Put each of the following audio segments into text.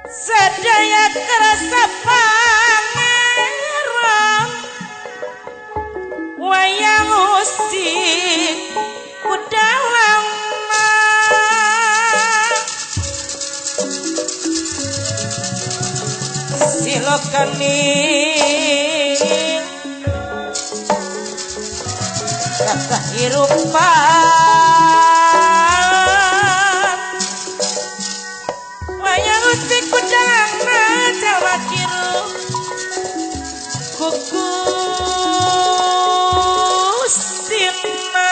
Sedaya kerasa pangeran wayang usik kudalang silokaning kata hirupan wayang usik kudalang jawa kiru kukus sina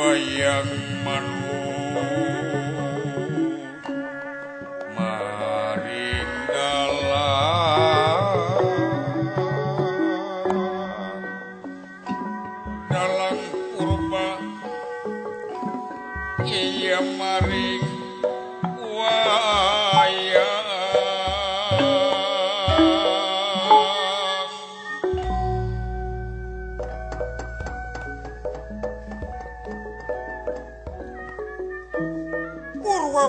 wayang manu maring dalang purba iya maring wayang purwa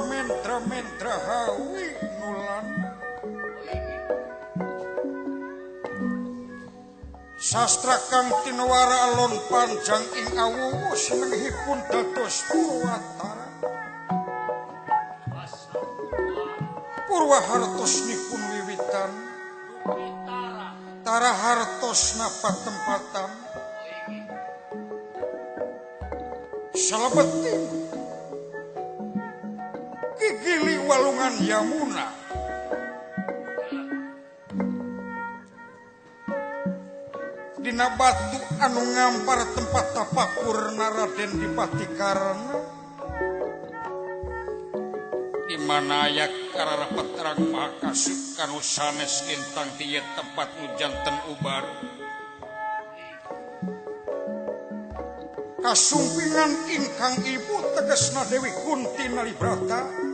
mentra hawi nulan sastra kang tinewara alon panjang ing awuwu sinenghipun dados purwatara purwa hartosnipun wiwitan tara hartosna patempatan salebeting gigili walungan Yamuna dina batu anu ngampar tempat tapakurna Raden Dipatikarna di mana aya kararepet terang makasih kanu sanes lintang tieu tempat nu janten ubar kasumpingan ingkang ibu tegesna Dewi Kunti Nalibrata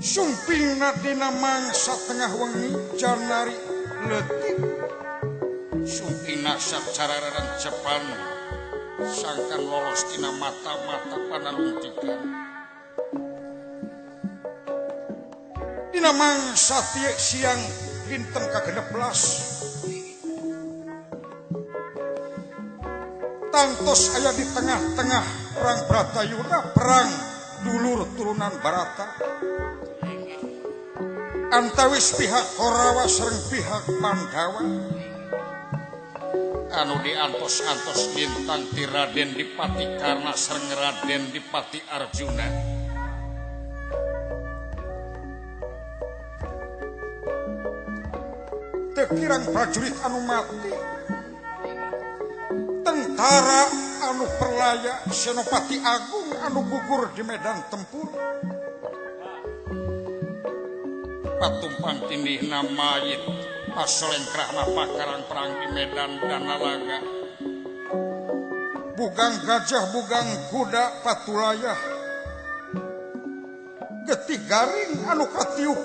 sumpingna dina mangsa tengah wengi janari leutik sumpingna sacara rancepan sangkan lolos tina mata-mata panalungtikan dina mangsa tiek siang dinten ka-16 tangtos aya di tengah-tengah perang Bratayuda, perang dulur turunan Barata. Antawis pihak Korawa sareng pihak Pandawa. Anu diantos-antos lintang ti Raden Dipati Karna sareng Raden Dipati Arjuna. Teu kirang prajurit anu mati, tentara anu perlaya, Senopati Agung anu gugur di medan tempur. Patumpang tindihna mayit pasolengkrahna pakarang perang di medan Danalaga. Bugang gajah, bugang kuda patulayah, getih garing anu katiup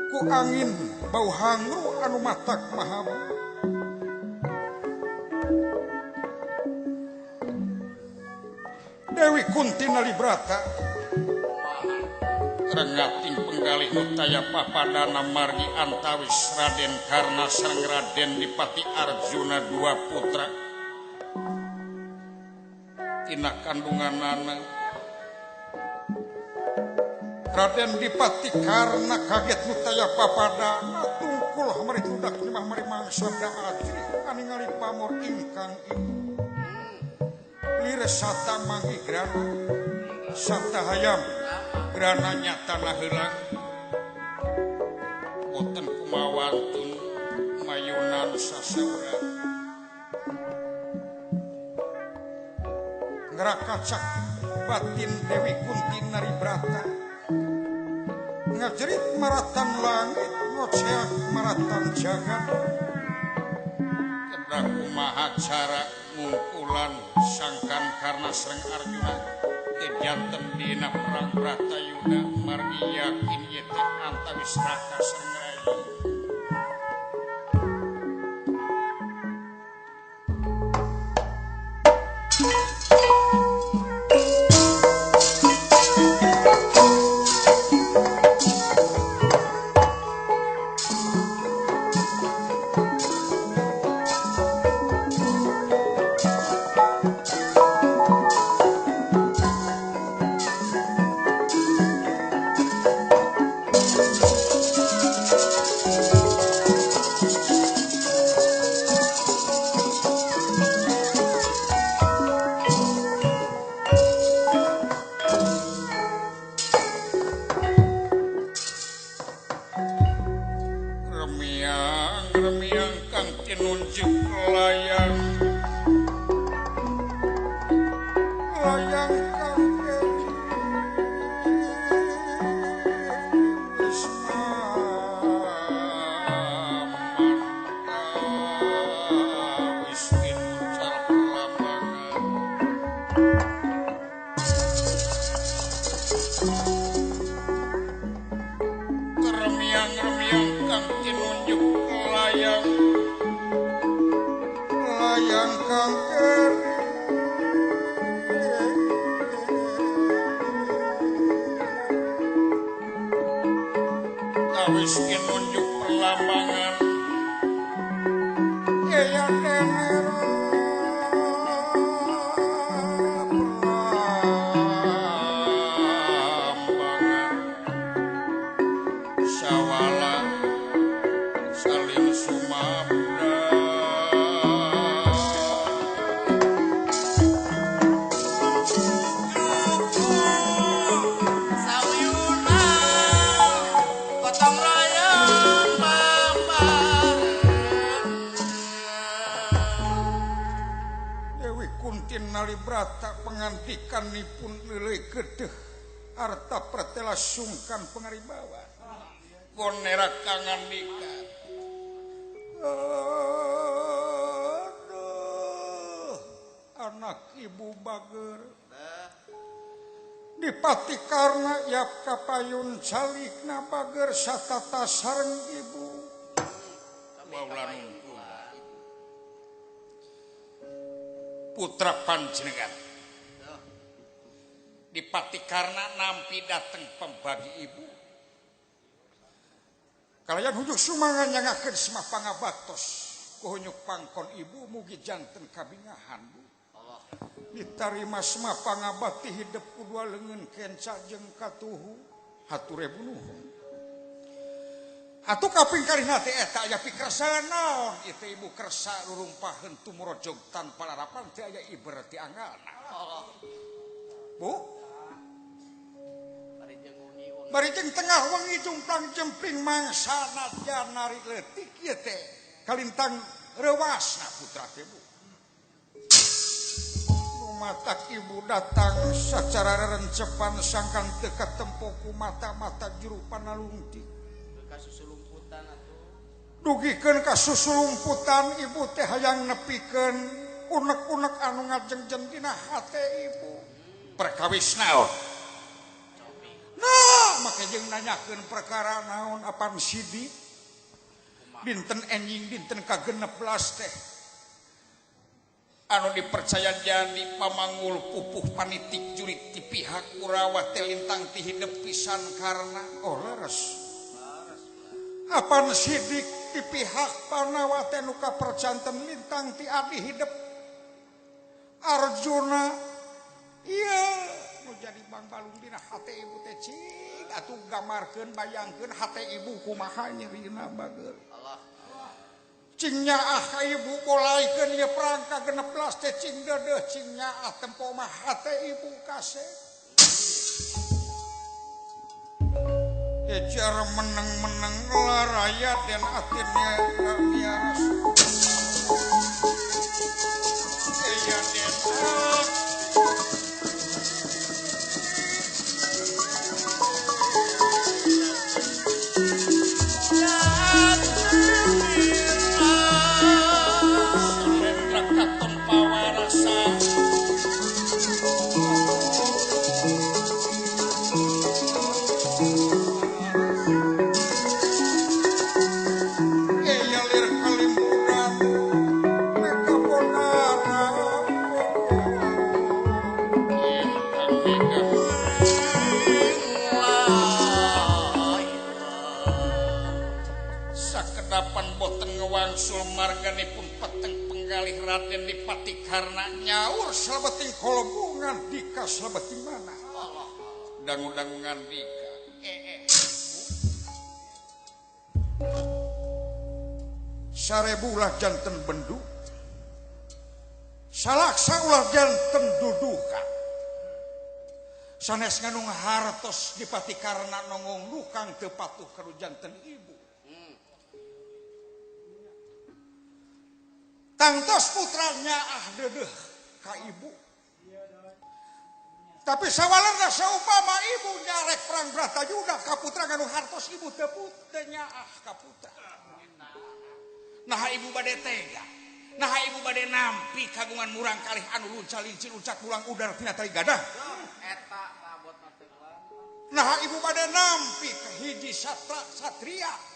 ku angin, bau hangru anu matak mahabu. Dewi Kunti Nalibrata rengating penggalih nutaya papadana margi antawis Raden Karna sareng Raden Dipati Arjuna dua putra. Tina kandunganana Raden Dipati Karna kaget nutaya papadana tungkul hamari tudak nyemah mari mangsa da ajri aningali pamor ingkang ibu. Lire sata manggi grana sata hayam grana nyata heula boten kumawantun mayunan sasaura ngerakacak batin Dewi Kunti Naribrata ngajerit maratan langit ngoceak maratan jagat kedah kumaha cara ngungkulan sangkan Karna sareng Arjuna janten dina perang Bratayuda margi yakin ieu teh antawis Raka sareng Rayi. Remiang kang tinunjuk layang kang wis wis pinuncal pelambangan. Remiang kang tinunjuk layang kang awis kinunjuk perlambangan ya dener perlambangan sawala saling sumabda Sauyuna gotong royong mambareng. Dewi Kunti Nalibrata pengantikanipun leuleui gedeh arta pratela sungkan pangaribawa konera kangandika. Aduh, anak ibu bager Dipati Karna yap kapayun calikna bager satata sareng ibu Maulanun putra panjenengan Dipati Karna nampi dateng pembagi ibu kalian hujuk sumangan nyangakeun semah pangabatos kuhunyuk pangkon ibu mugi janten kabingahan bu ditarima semua pangabati hidup kudua lengan kenca jeung katuhu hature bunuh. Atuh kaping kalihna teh eta aya pikersa naon ieu ibu kersa rurumpaheun tumurojog tanpa larapan teh aya iber ti anggalna. Bu bari jeung tengah wengi jumplang jempling mangsana janari leutik ieu teh kalintang rewasna putra teh Bu. Matak ibu datang secara rencepan sangkan teu katempo ku mata-mata juru panalungti. Dugikeun ka susulumputan ibu teh hayang nepikeun unek-unek anu ngajengjen dina hate ibu. Perkawis naon? Nah, make jeung nanyakeun perkara naon apan sidi. Dinten enjing dinten ka-16 teh. Anu dipercaya jadi pamanggul pupuh panitik jurit ti pihak Kurawa teh lintang ti hidup pisan karena leres. Apan sidik ti pihak Panawa teh nu kapercanten lintang ti abdi hidup Arjuna ieu nu jadi bang balung dina hate ibu teh cing atuh gamarkeun bayangkeun hate ibu kumaha nyerina bageul. Cing nyaah ka ibu bolaikeun ieu perang ka-16 teh cing deudeuh cing nyaah tempo mah hate ibu kase. Ejar meneng-meneng laraya dan akhirnya miaras. Eya den marganipun peteng penggalih Raden Dipati karena nyaur salebeting kolobungan dika salebeting mana dangu-dangu ngandika sarebu ulah janten bendu salaksa ulah janten dudukan sanes nganung hartos Dipati karena nongong lukang teu patuh karo janten ibu. Tangtos putranya deudeuh ka ibu. Tapi sawalerna saupama ibu nyarek perang Bratayuda ka putra nganu hartos ibu teu nyaah ka putra. Nah ibu bade tega. Nah ibu bade nampi kagungan murang kalih anu lunca-lincin uncak ulang udar tina tai gadah. Eta labotna teu. Nah ibu bade nampi ka hiji satria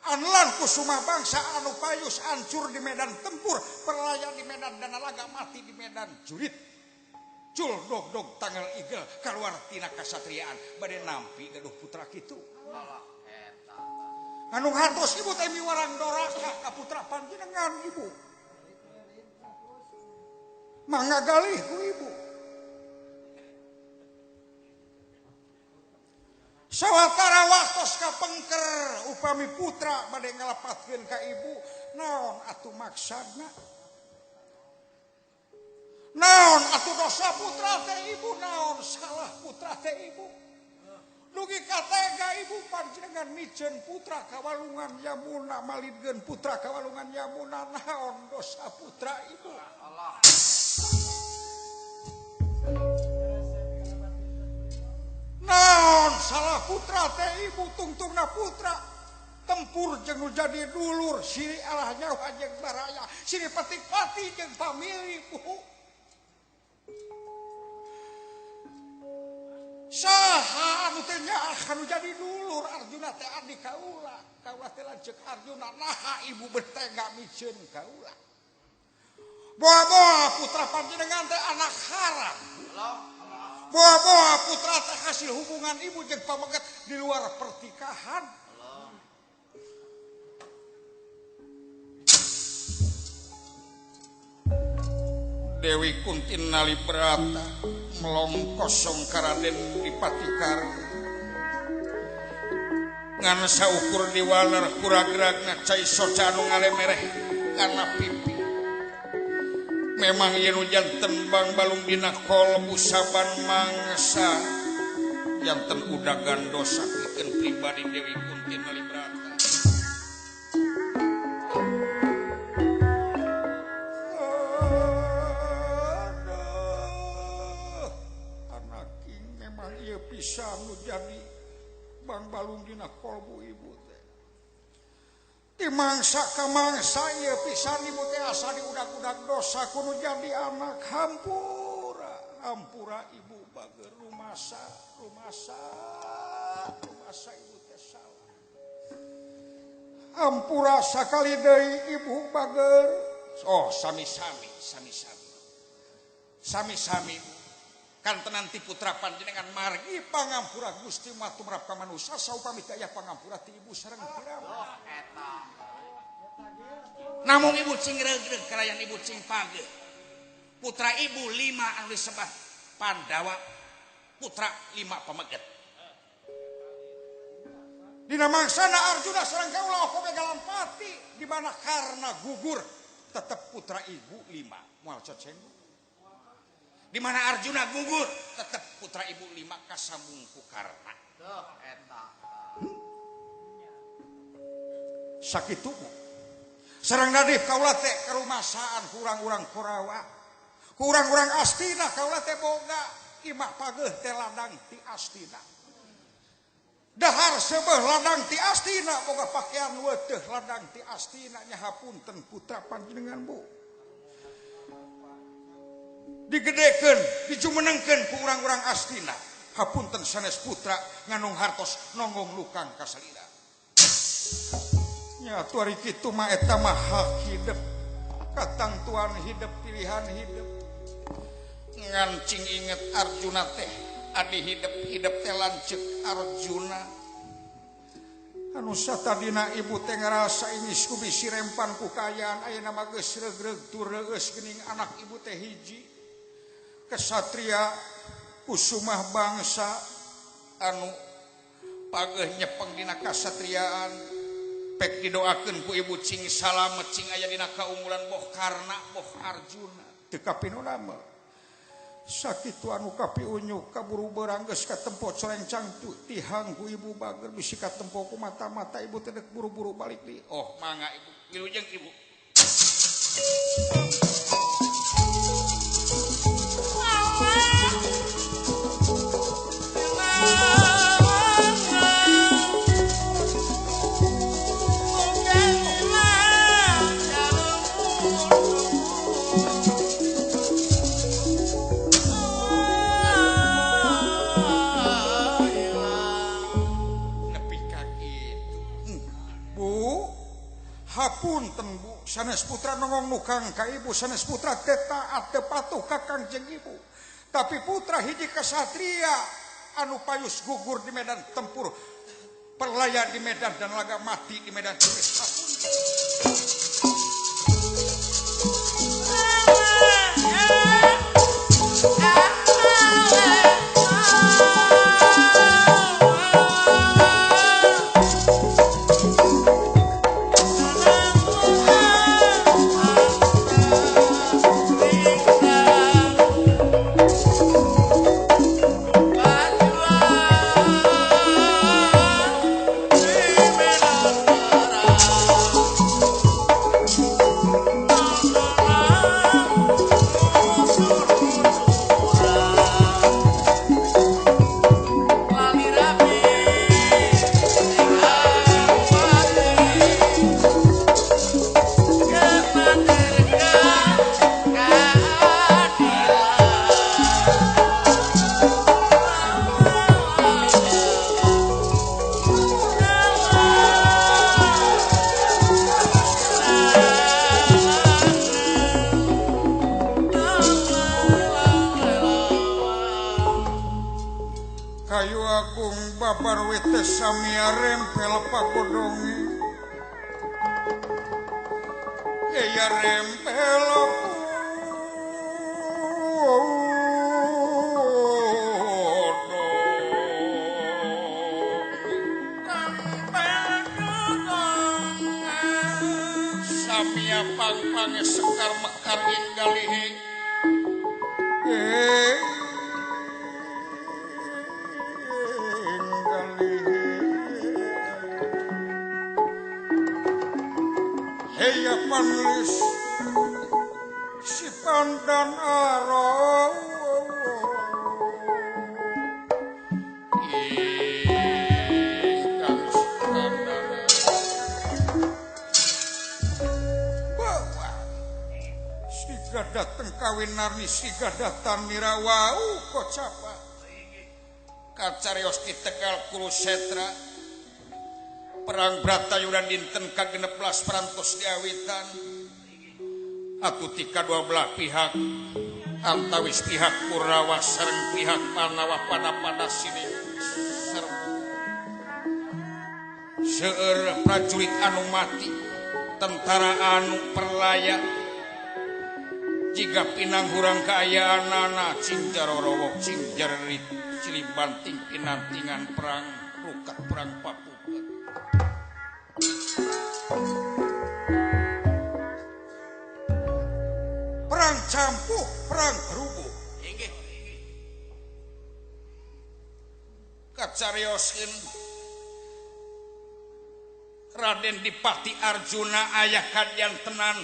anlan kusuma bangsa anu payus hancur di medan tempur perlayan di medan danalaga mati di medan jurit cul dog tanggal igel keluar tina kasatriaan bade nampi gaduh putra kitu anu hartos ibu teh miwarang doraka ka putra panjenengan ibu mangagalih ku ibu sawatara waktos kapengker upami putra bade ngalapatkeun ka ibu naon atuh maksudna naon atuh dosa putra teh ibu naon salah putra teh ibu dugi katega ibu panjenengan miceun putra kawalungan Yamuna malidkeun putra kawalungan Yamuna naon dosa putra ibu naon salah putra teh ibu tungtungna putra tempur jeung jadi dulur siri alah nyawa jeung baraya siri patik-pati jeung pamili bu saha anu teh nyaah anu jadi dulur Arjuna teh adi kaula teh lanceuk Arjuna naha ibu bertega miceun kaula boa-boa putra panjenengan teh anak haram boa-boa putra teh hasil hubungan ibu jeung pamegat di luar pertikahan. Dewi Kuntin Nalibrata melong kosong karaden dipatikar ngan saukur diwaler kuragragna cai soca anu ngalemereh kana pipi memang yen janten bang balung dina kolbu saban mangsa janten udah gandos sakikeun pribadi Dewi Kuntin Nalibrata. Bisa nu jadi bang balung dina kolbu ibu teh di mangsa ka mangsa ieu pisan ibu teh asa diudag-udag dosa kudu jadi anak hampura ibu bager rumasa ibu teh salah hampura sakali deui ibu bager sami-sami kan tenanti putra panjenengan margi pangampura Gusti matumrap ka manusia saupami daya pangampura ti ibu sareng pirama namun ibu cing regreg kalayan ibu cing page putra ibu 5 anu disebut Pandawa putra 5 pameget dina mangsana Arjuna sareng kaula oke Galampati di mana karena gugur tetep putra ibu 5 moal coceng di mana Arjuna gugur tetap putra ibu 5 kasambung ku Karna. Sakitu sareng nadif kaula teh karumasaan kurang-urang Korawa kurang-urang Astina kaula teh boga imah pageuh teh ladang ti Astina dahar seubeuh ladang ti Astina boga pakaian weuteuh ladang ti Astina nya hapunten putra panjenengan Bu digedekeun dijumenengkeun ku urang-urang Astina hapunten sanes putra nganung hartos nonggong lukang kasalira nya tuari kitu mah eta mah hak hidup katangtuan hidup pilihan hidup ngancing inget Arjuna teh adi hidup teh lanceuk Arjuna anu satadina ibu teh ngarasa ingis ku bisi rempan ku kayaan ayeuna mah geus regreg tur reus geuning anak ibu teh hiji kesatria kusumah bangsa anu pageuh nyepeng dina kasatriaan pek didoakeun ku ibu cing salamet cing aya dina kaumulan boh Karna boh Arjuna teu kapinuna mah sakitu anu kapi unyuk kaburu beurang geus katempo coreng cangtu tihang ku ibu bager bisi katempo ku mata-mata ibu teh buru-buru balik deui mangga ibu wilujeng ibu hapunten Bu sanes putra nongong nukang ka ibu sanes putra teta ate patuh ka Kangjeng ibu tapi putra hiji kesatria anu payus gugur di medan tempur perlaya di medan dan laga mati di medan tulis hapunten Barwete samia rempel pagodongi ya rempel perangnya sekar mekar inggalih heya panulis si pandan aro dateng kawin narni siga datan mirawau kocapa kacarios di Tegal Kurusetra perang Bratayudan dinten ka-16 perantos diawitan atuh tika dua belah pihak antawis pihak Kurawa sareng pihak Panawa pada sini seueur prajurit anu mati tentara anu perlaya jika pinang hurang keayaanana cing jarorowok cing jarerit cilibanting pinantingan perang rukat perang papuket perang campuh perang berubuh kacarioskeun Raden Dipati Arjuna ayah kadian tenan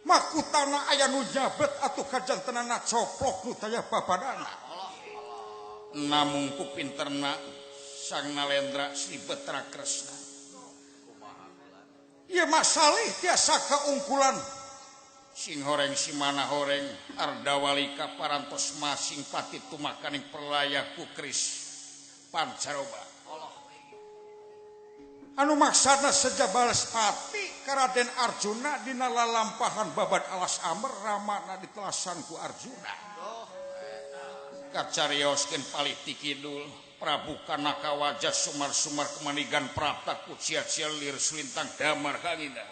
makutana aya nu jabet atuh kajantenana coplok nu taya bapadana namung ku pinterna Sang Nalendra Sri Betra Kresna ieu masalih tiasa kaungkulan sing horeng si mana horeng Ardawalika parantos masing pati tumakaning perlaya ku Kris Pancaroba anu maksana sejabales pati ka Raden Arjuna dina lalampahan babad alas amer ramana ditelasan ku Arjuna kacarioskeun palih ti kidul Prabu Kanaka wajah sumar-sumar kemanigan prapta ku cia-cia lir sulintang damar kangina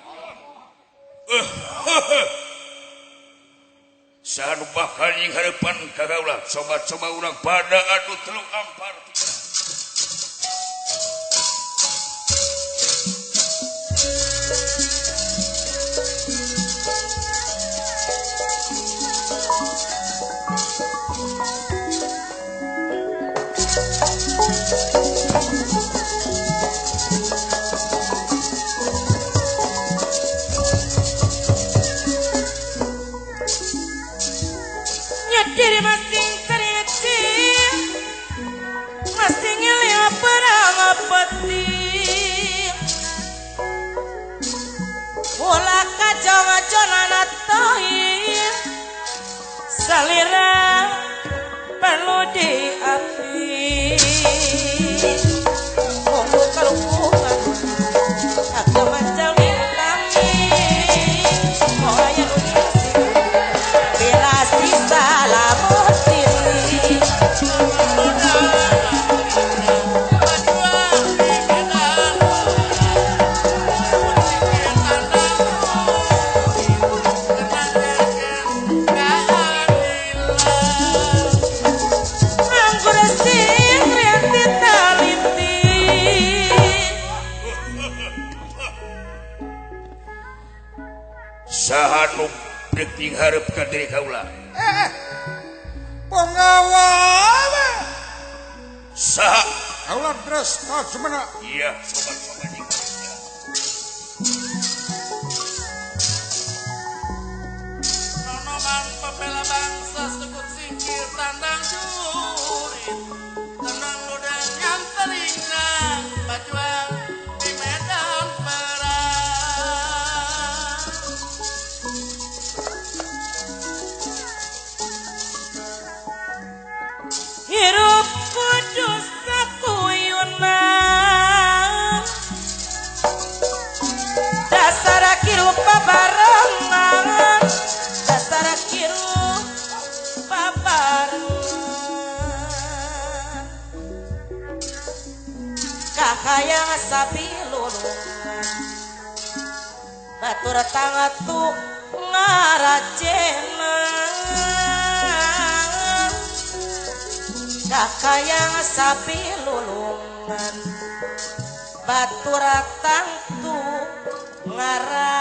sanu bakal nying hareupan kagaula coba-coba urang pada adu telung ampar Nyediri masing kericil masing ngilia perang peting bola kacang-kacangan tohir salira perlu diakui monggo kalungkungan agak macam kami mau ayah bela sisa lamun diri sahanu deting hareup ka diri kaula pengawal saha kaula dres ka cumana iya sobat-sobat nonoman pembela bangsa sekut singkir tandang jurit tenang ludah nyanteringna bajuan di medan perang hirup kudus sakuyunan dasar kirup pabarengan dasar kirup pabarengan kakayang sapi lulungan batur tangatu ngaracenan kakayang sapi lulungan batur tangtu ngaracenan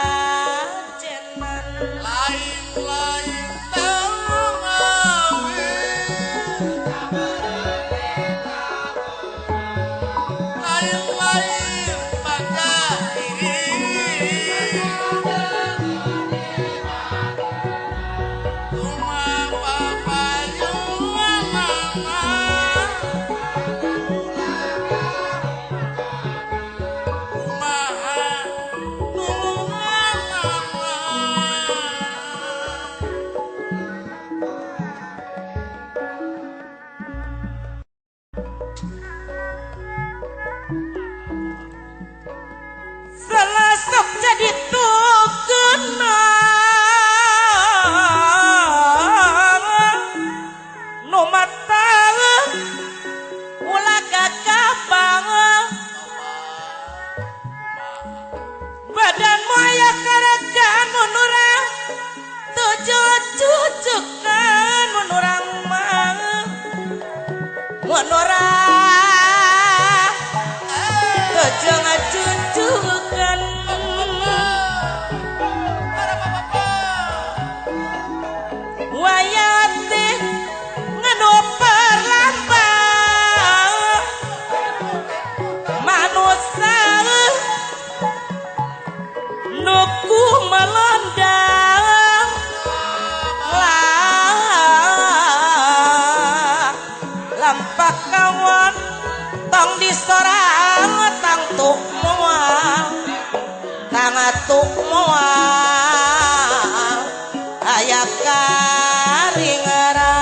Selasok jadi tukenang nu matang ulah kakabang badan moya karagan menurang tujuh cucukan menurang mang menurang tujuh ngacucukan wayate nganu perlambang manusia nuku melondang lampak kawan tong disorang tang tuk moal tang tuk moal aya karingarang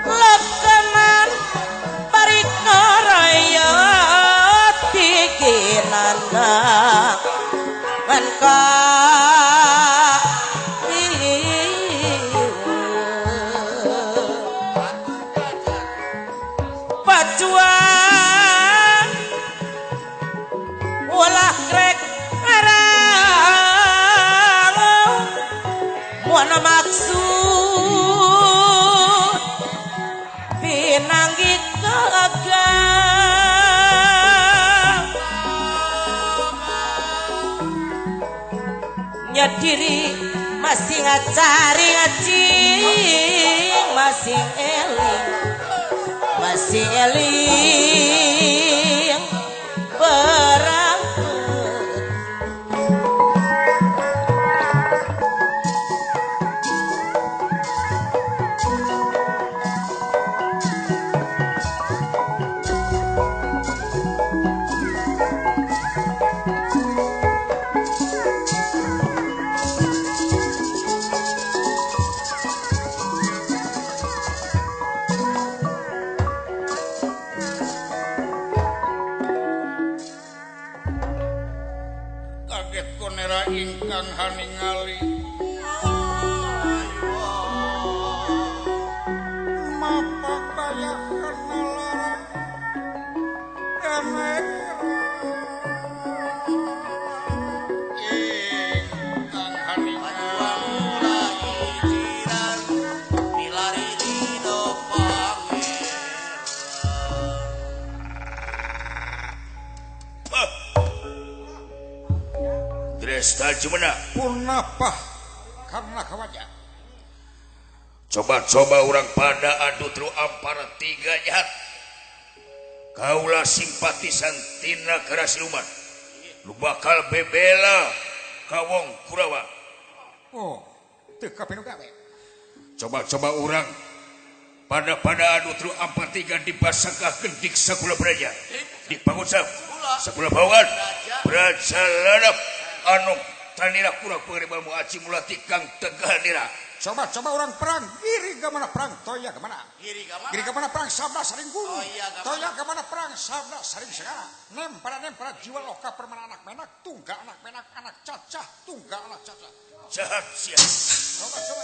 lekeman parikaraya tiginana menka pacuan ulah krek ngarang muana maksud pinanggi kagang nyadiri masih ngacari ngacing masih eling berangkat kaget konera ingkang haningali mapak bayak karena larang karena ingkang haningali Dresta Jumena punapa karena kawaja coba-coba orang pada adu telu ampara tiga jahat kaulah simpatisan tina keras luman lu bakal bebela kawong Kurawa oh teu kapinu gawe coba-coba orang pada adu telu ampara tiga di pasangkah gendik sakula beraja di pangusap sakula bawan beraja ladap anu tanira kurang pengeribamu aci mulati kang tegal nira coba-coba orang perang giri gamana perang toya gamana giri gamana perang sabda saring guru toya gamana perang sabda saring segala nempara jiwa loka permana anak menak tunggal anak menak anak cacah tunggal anak cacah jahat sia coba-coba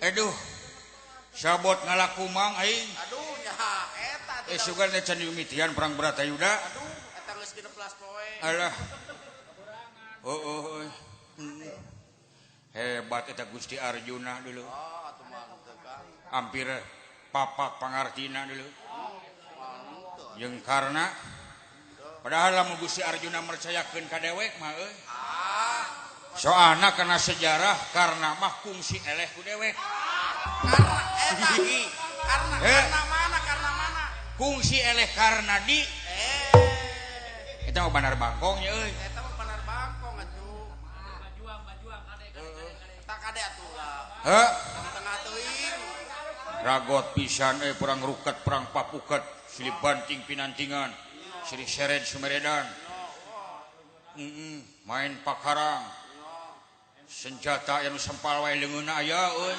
Aduh sabot ngalakumang aing aduh nyaha eta sugan can mimitian perang Bratayuda aduh eta geus 16 poe alah hebat eta Gusti Arjuna dulu atuh mah teu hampir papak pangartina dulu jeung karena padahal lamun Gusti Arjuna mercayakeun ka dewek mah soalna kana sejarah karena mah kungsi eleh ku dewek karena mana kungsi eleh karena di eta mah bener bangkong nya euy eta mah bener bangkong atuh bajuang kade tak kade atuh lah tengah teuing ragot pisan perang ruket perang papuket silih banting pinantingan silih seret sumeredan main pakarang senjata anu sempal wae leungeunna aya euy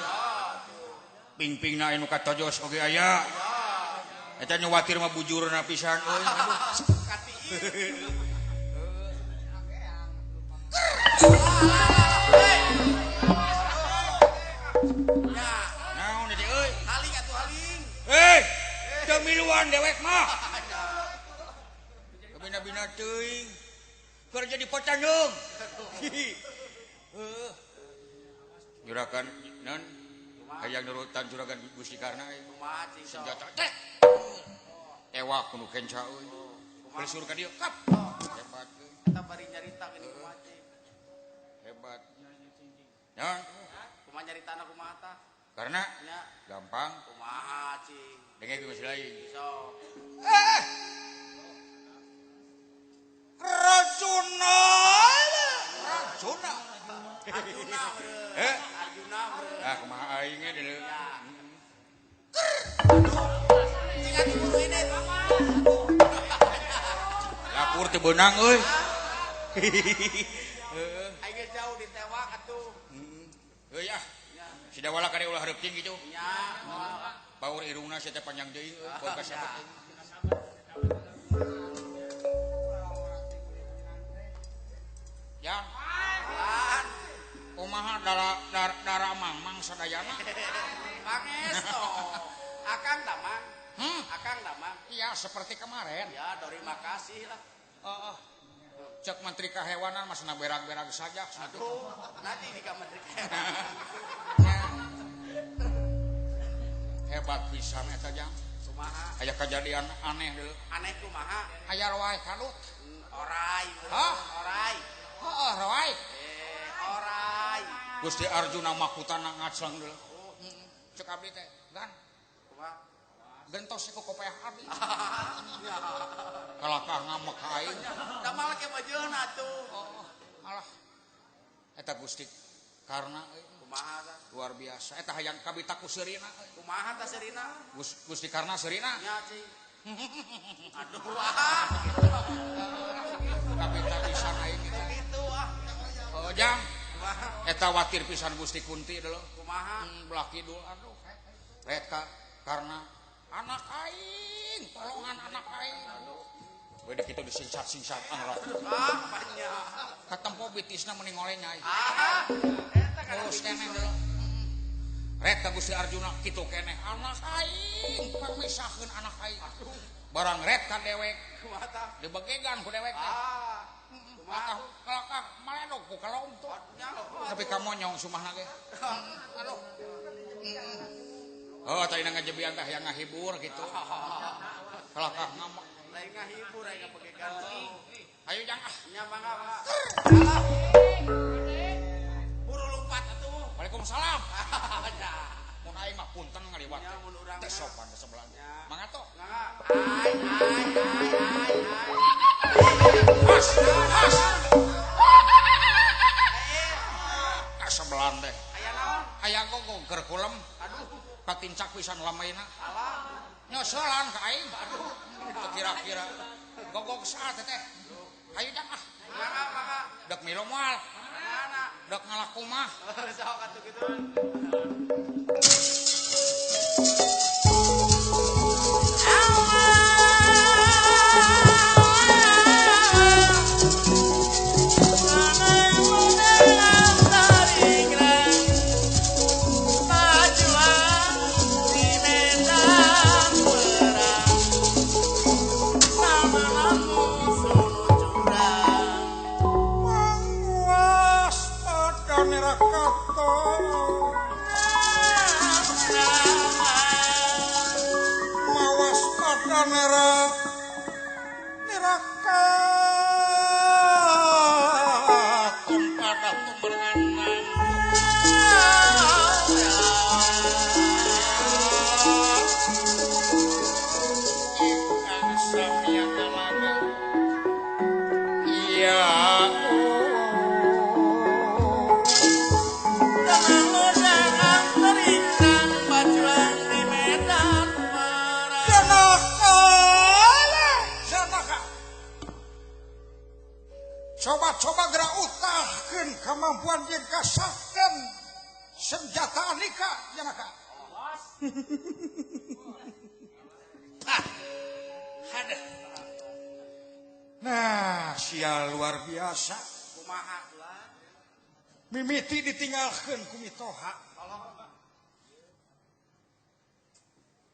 ping-pingna anu katojos oge aya eta nyawatir mah bujurna pisan euy naon ieu euy haling atuh haling teu miluan dewek mah bina-bina teuing keur jadi pocandung juragan non hayang nurutan juragan Gusti Karna senjata teh ewak kudu kenca euy bersur ka dieu kap hebat eta bari nyarita gini kumaha hebat non kumaha nyaritana kumaha tah karena gampang kumaha cing denge geus lain so Rajuna Arjuna ah kumaha aing ge deuleu cing atuh buru ini lapur teu beunang euy aing geus jauh ditewak atuh euy sida wala kade ulah hareup ting kitu nya baur irungna sia teh panjang deui baur kasebut ya kumaha dara mamang sadayana pangesto akang damang akang damang iya seperti kemarin ya terima kasih lah cek menteri kehewanan masna berag-berag saja aduh nanti di kamar hebat pisan eta jang kumaha aya kejadian aneh deuleu aneh kumaha aya roai kalut orai orai roai orai Gusti Arjuna makutana ngaceng deuleu cek cek abdi teh gan kumaha gentos ku kopeah abdi kalakah ngamek aing da malah ke bajeun atuh alah eta Gusti karena kumaha tah luar biasa eta hayang kabita ku seurina kumaha tah serina Gusti karena seurina nya cing aduh kabita pisan aing gitu oh jang eta watir pisan Gusti Kunti dulu kumaha belah kidul aduh eta karena anak aing tolongan anak aing aduh we kitu disingsat-singsatan lah banyak katempo bitisna mending oleh nyai eta kan terus keneh dulu rek Gusti Arjuna kitu keneh anak aing pamisahkeun anak aing barang rek ka dewek kumaha tah dibegegan ku dewek teh kumaha kalakah maledog ku kalom tuh tapi kamu nyong sumahna ge aduh oh tadi ngajebian teh yang ngahibur gitu kalakah ngamak lain ngahibur aing ngapegegan ayo jang nya mangga buru lompat atuh Waalaikumsalam mun aing mah punten ngaliwat nya mun urang teh sopan teh sebelah mangga to mangga ai has ka sebelah teh aya naon aya gogong keur kulem aduh katincak pisan lamaina alah nyosolan ka aing aduh kira-kira gogong saat teh ayo jang mangga dek milo moal mana dek ngalaku mah sok atuh kitu coba gerak utahkeun kemampuan jeung kasahkeun senjata anika janaka ada nah sia luar biasa kumaha lah mimiti ditinggalkeun ku mitoha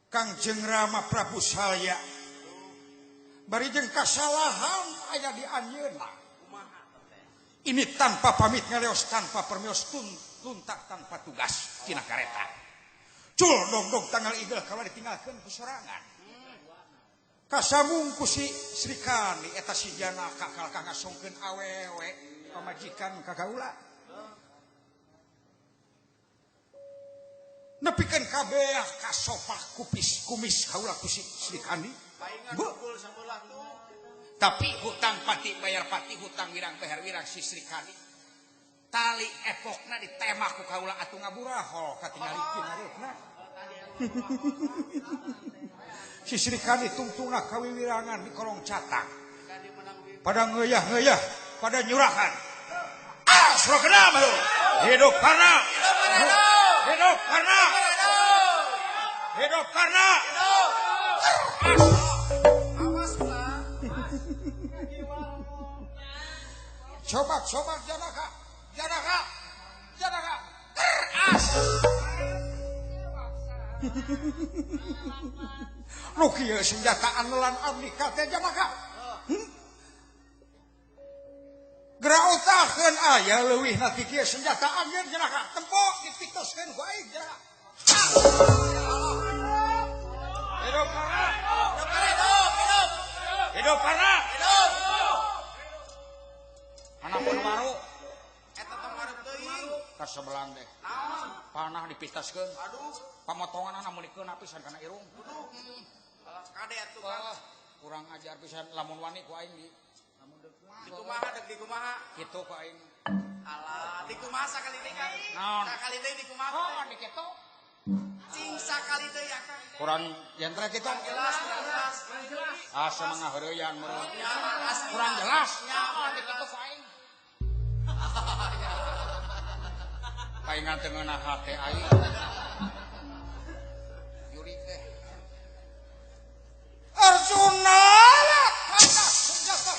Kangjeng Rama Prabu Salya bari jeung kasalahan aya di anjeunna ini tanpa pamit ngaleos tanpa permios tuntak tanpa tugas tina kareta cul dong tanggal igel kalau ditinggalkan ku sorangan kasamung ku si Sri Kandi eta si jana kakal ngasongkeun awewe pamajikan kagaula nepikeun kabeh kasopak kumis kaula ku si Sri Kandi paingan tukul sabelah tuh tapi hutang pati bayar pati hutang wirang peher wirang si Sri Kandi tali epokna ditembak ku kaula atuh ngaburahol katingalikeun areupna si Sri Kandi tungtungna kawiwirangan di kolong catak pada ngeuyah-ngeuyah pada nyurahan suragana mah hidup karna hidup karna hidup karna coba janaka teras lu kieu senjata andalan abdi ka teh janaka gerak utahkeun aya leuwih na ti kieu senjata angin janaka tempo dipitoskeun ku aing janaka hidup karna anak pun baru eta tong arep teuing ka sebelah teh naon panah dipit dipistaskeun. Aduh, Pamotongan namun dikeun pisan kana irung. aduh. Kade atuh Kang. Kurang ajar pisan lamun wani ku aing di. Di kumaha dek di kumaha? Kitu ku aing. Alah, di kumaha sakali deui Kang? Naon? Sakali deui di kumaha? Oh, di kitu. Cing sakali deui ya Kang. Kurang jentre kitu. Jelas, jelas. Asa mangga heureyan meureun. Nyaman asli. Kurang jelas. Nyaman Di kitu ku aing. Paingan teu ngeunah hate aing. Yuri teh. Arjuna kata senjata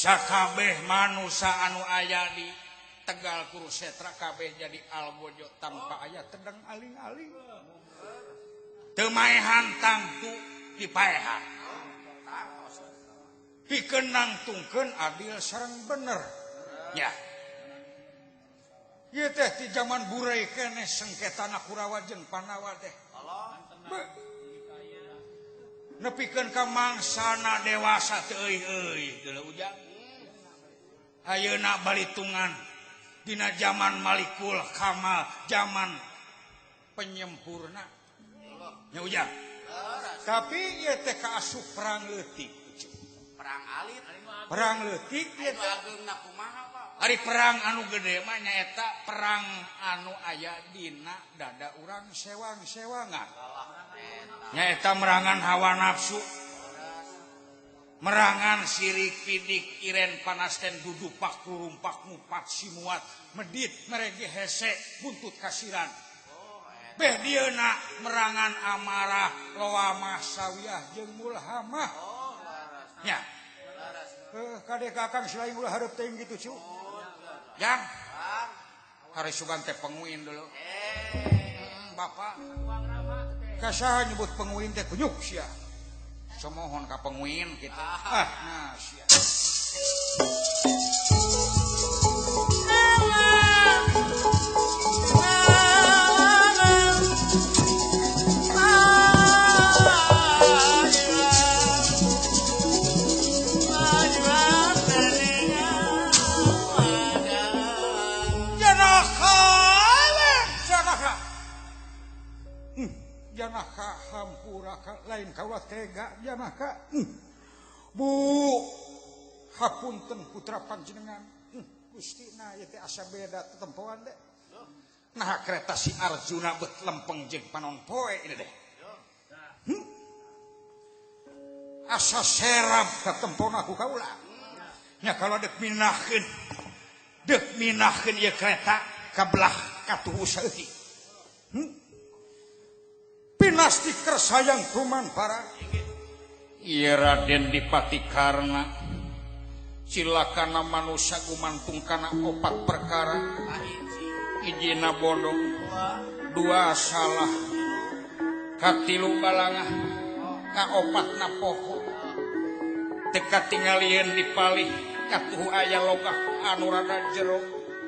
sakabeh manusia anu aya di Tegal Kurusetra kabeh jadi albojo tanpa aya tedeng aling-aling teu maehan tangtu dipaehan pikeun nangtungkeun adil sareng bener nya ieu teh ti zaman burai keneh sengketana Kurawa jeung Pandawa teh nepikeun ka mangsana dewasa teu euy teu ujang ayeuna balitungan dina zaman Malikul Kamal zaman penyempurna nya ujang tapi ieu teh kaasup perang leutik perang alit perang leutik ieu teh ageungna kumaha Pak ari perang anu gede mah nyaeta perang anu aya dina dada urang sewang-sewangan nyaeta merangan hawa nafsu merangan sirik pidik iren panasten dudu pakurumpak mupat simuat medit merege hese buntut kasiran beh dieuna merangan amarah loamah sawiyah jeung mulhamah nya kade kakang selain ulah hareup teuing kitu cu yang hari sugan teh penguin dulu bapak kasaha nyebut penguin teh kunyuk sia semohon ka penguin gitu nah sia janaka hampura lain kaulah tega janaka bu hapunten putra panjenengan Gusti na ieu teh asa beda tetempoan deh nah kereta si Arjuna bet lempeng jeung panon poe ini deh asa serap katempona ku kaula nya kalau dek minahkeun ieu kereta ka belah katuhu saeutik pinasti kersayang kuman para iya Raden Dipatikarna silakana manusia gumantung kana opat perkara hijina bodong dua salah katilu balangah kaopatna poho teka tingalieun dipalih katuh aya logah anu rada jero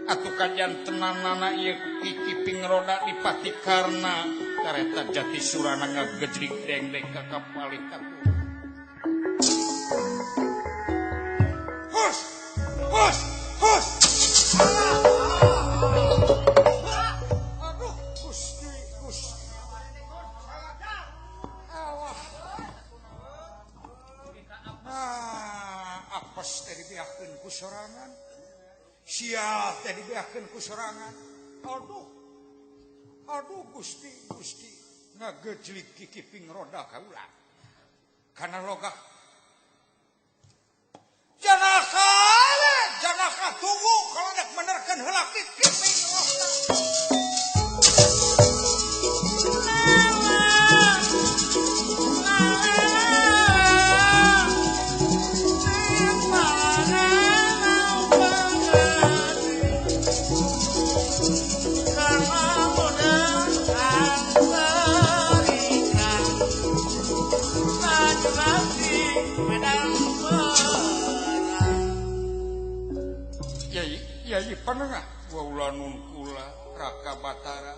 atuh kajantenanana ieu kikiping roda Dipatikarna kareta jati surana ngagejrik dengdeng ka kapalih katuh hus aduh Gusti apes teh dibiakeun ku sorangan sia teh dibiakeun ku sorangan aduh Gusti ngagejlik kikiping roda kaula kana logah janaka tunggu kalau nek menerkeun heula kikiping roda Yai panengah waula nun kula Raka Batara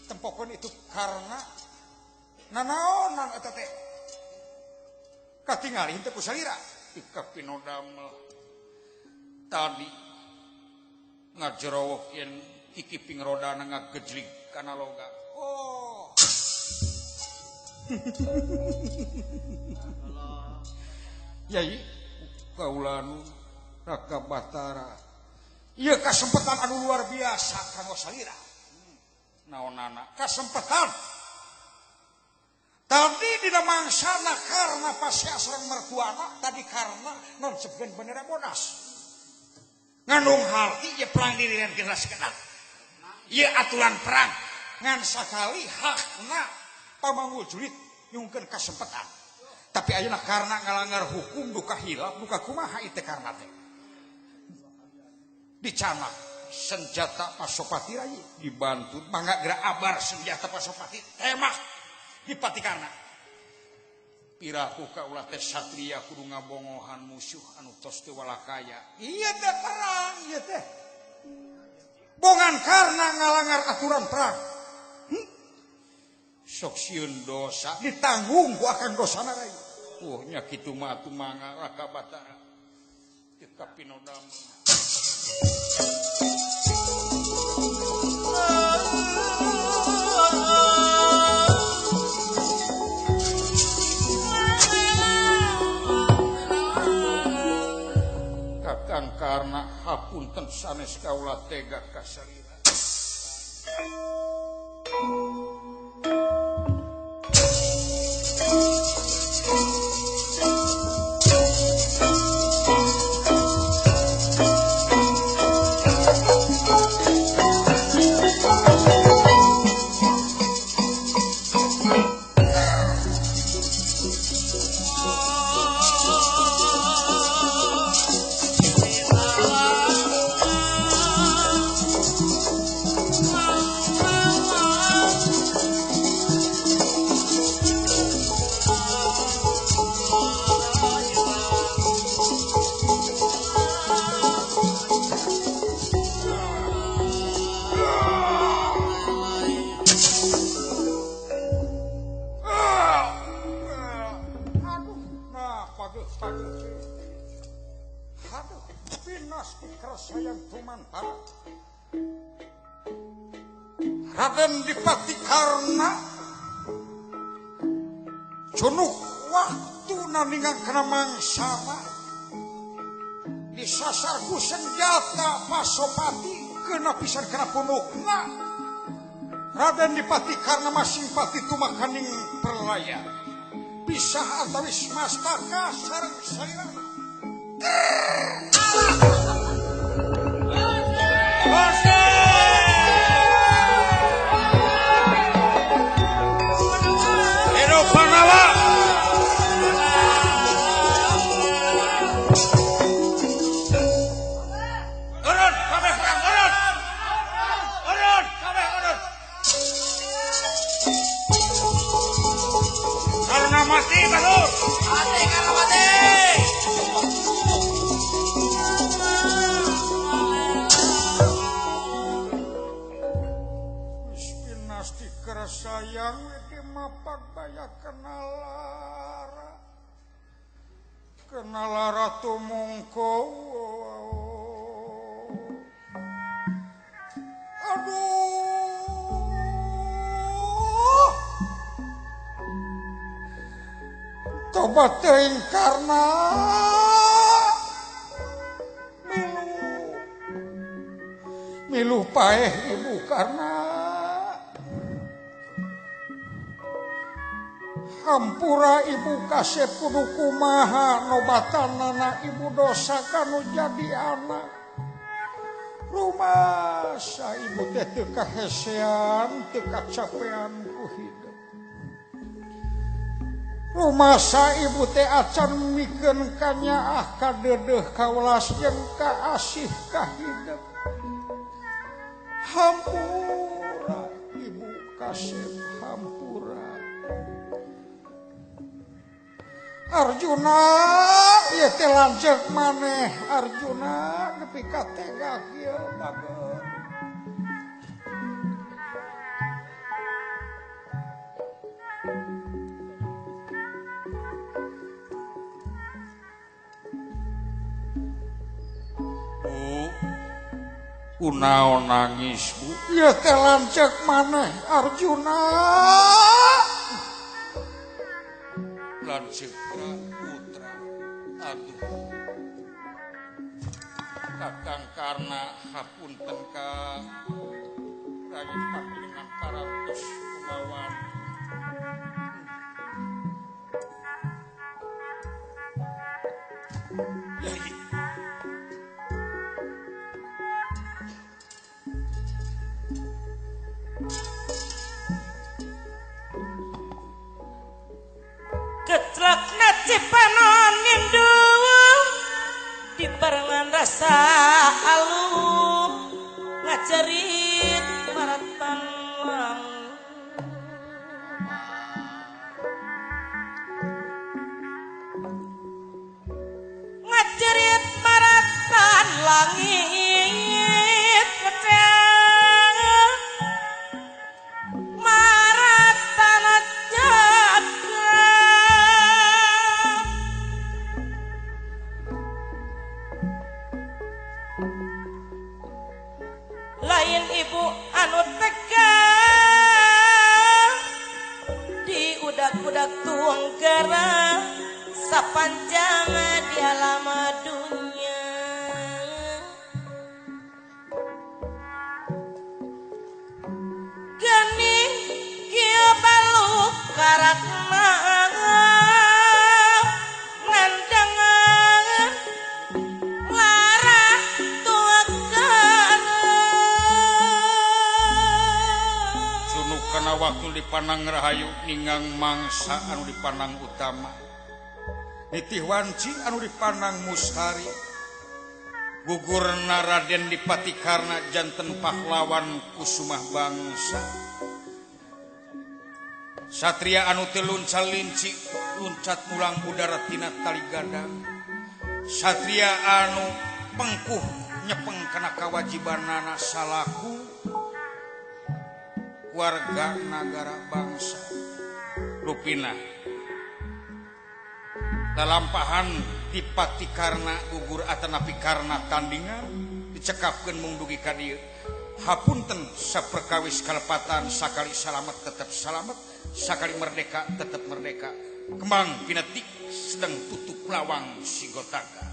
tempokon itu karena nanaonan eta teh katingali teh ku salira ika pinodamel tadi ngajerowok yen kikiping rodana ngagejlik kana loga Yai kaula nu Raka Batara ieu kasempatan anu luar biasa kanggo salira naonana kasempatan tadi dina mangsana karena pasya sareng mertuana tadi karena non segan bener bodas ngandung harti ieu perang dirian kena sekedap ieu aturan perang ngan sakali hakna pamanggul jurit nyungkeun kasempatan tapi ayeuna karena ngalanggar hukum duka hilap duka kumaha ieu karna teh dicanak senjata Pasopati rai dibantu mangga gerak abar senjata Pasopati temah Dipatikarna piraku kaulah teh satria kudu ngabongohan musuh anu tos teu walakaya ieu teh perang ieu teh bongan karena ngalanggar aturan perang sok sieun dosa ditanggung ku akan dosana rai nya kitu mah atuh mangga Raka Batara teu kapinodam Kakang karena hapunten sanes kaula tega kasalira Raden Dipatikarna junuk waktu naningang kena mangsana disasar ku senjata Pasopati kena pisan kena punukna Raden Dipatikarna masing pati tumakaning perlaya pisah antawis mastaka sareng saya sayang di mapak baya kenalara tumungko aduh tobat teuing karna milu paeh ibu karna hampura ibu kasep kudu kumaha nobatanana ibu dosa kanu jadi anak rumasa ibu teh teu kahesean teu kacapean ku hidup rumasa ibu teh acan mikeun kanyaah ka deudeuh kawelas jeung ka asih ka hidup hampura ibu kasep hampura Arjuna ieu teh lanceuk maneh Arjuna nepi ka tega kieu bageun Bu kunaon nangis Bu ieu teh lanceuk maneh Arjuna lanceuk putra aduh kakang karna hapunten ka rayi panjenengan parantos kumawan Yai Ketlakna cipanon nindu di barengan rasa alu ngajarit maratan lang ngajarit maratan langit keceng maratan lain ibu anu tegang di udak-udak tuang gara sapanjang di alam dunia gening kieu baluk karakna nandangan lara tuakan junuk kana waktu dipandang rahayu ningang mangsa anu dipandang utama nitih wanci anu dipandang mustari gugurna Raden Dipatikarna janten pahlawan kusumah bangsa satria anu teu luncal lincik luncat mulang udara tina tali gadang satria anu pengkuh nyepeng kana kawajibanana salaku warga nagara bangsa rupina lalampahan Dipatikarna gugur atanapi karna tandingan dicekapkeun mung dugi ka dieu hapunten saperkawis kalepatan sakali salamet tetap salamet, sakali merdeka tetap merdeka. Kembang pinetik sedang tutup lawang sigotaka.